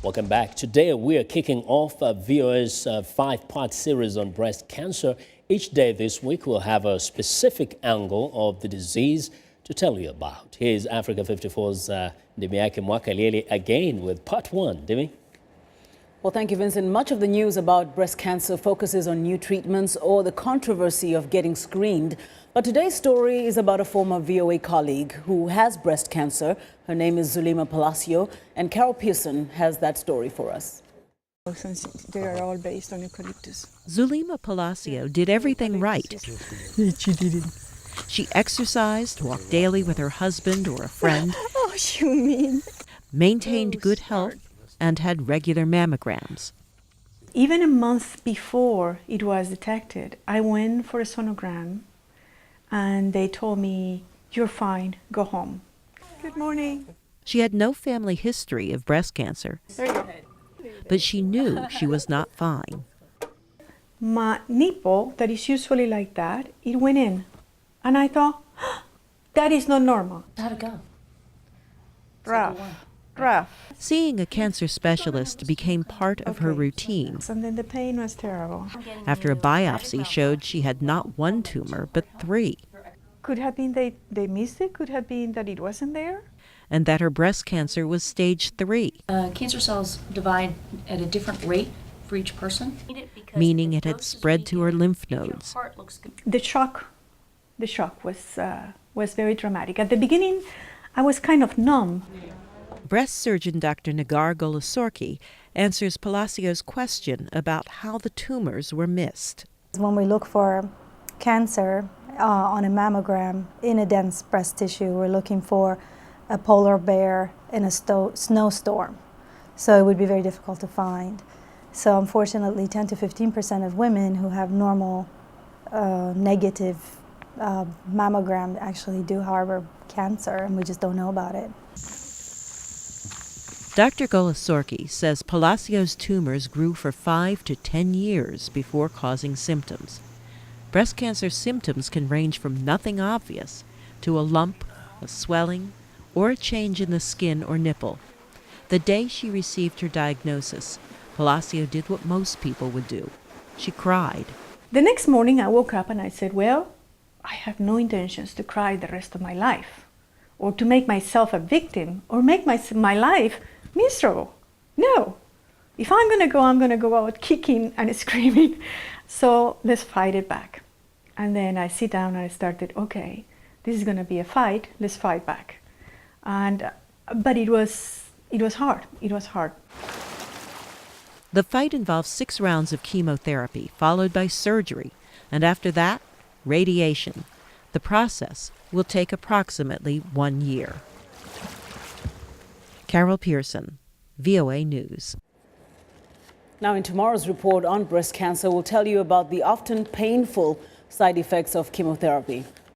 Welcome back. Today we are kicking off VOA's five-part series on breast cancer. Each day this week we'll have a specific angle of the disease to tell you about. Here's Africa 54's Demiake Mwakaleli again with part one. Demi? Well, thank you, Vincent. Much of the news about breast cancer focuses on new treatments or the controversy of getting screened. But today's story is about a former VOA colleague who has breast cancer. Her name is Zulima Palacio, and Carol Pearson has that story for us. Since they are all based on eucalyptus. Zulima Palacio did everything right. She didn't. She exercised, walked daily with her husband or a friend, Oh, you mean? maintained good health, and had regular mammograms. Even a month before it was detected, I went for a sonogram and they told me, "You're fine, go home." Good morning. She had no family history of breast cancer, There you go. but she knew she was not fine. My nipple, that is usually like that, it went in. And I thought, that is not normal. How'd it go? Rough. Seeing a cancer specialist became part of her routine. And then the pain was terrible. After a biopsy showed she had not one tumor, but 3, Could have been they missed it, could have been that it wasn't there. and that her breast cancer was stage 3, Cancer cells divide at a different rate for each person, meaning it had spread to her lymph nodes. The shock was very dramatic. At the beginning, I was kind of numb. Breast surgeon Dr. Nagar Golasorki answers Palacio's question about how the tumors were missed. When we look for cancer on a mammogram in a dense breast tissue, we're looking for a polar bear in a snowstorm. So it would be very difficult to find. So unfortunately, 10 to 15% of women who have normal negative mammogram actually do harbor cancer, and we just don't know about it. Dr. Golasorki says Palacio's tumors grew for 5 to 10 years before causing symptoms. Breast cancer symptoms can range from nothing obvious to a lump, a swelling, or a change in the skin or nipple. The day she received her diagnosis, Palacio did what most people would do. She cried. The next morning I woke up and I said, well, I have no intentions to cry the rest of my life, or to make myself a victim, or make my life miserable. No. If I'm going to go out kicking and screaming. So let's fight it back. And then I sit down and I started, okay, this is going to be a fight, let's fight back. But it was hard. It was hard. The fight involved 6 rounds of chemotherapy, followed by surgery, and after that, radiation. The process will take approximately 1 year. Carol Pearson, VOA News. Now, in tomorrow's report on breast cancer, we'll tell you about the often painful side effects of chemotherapy.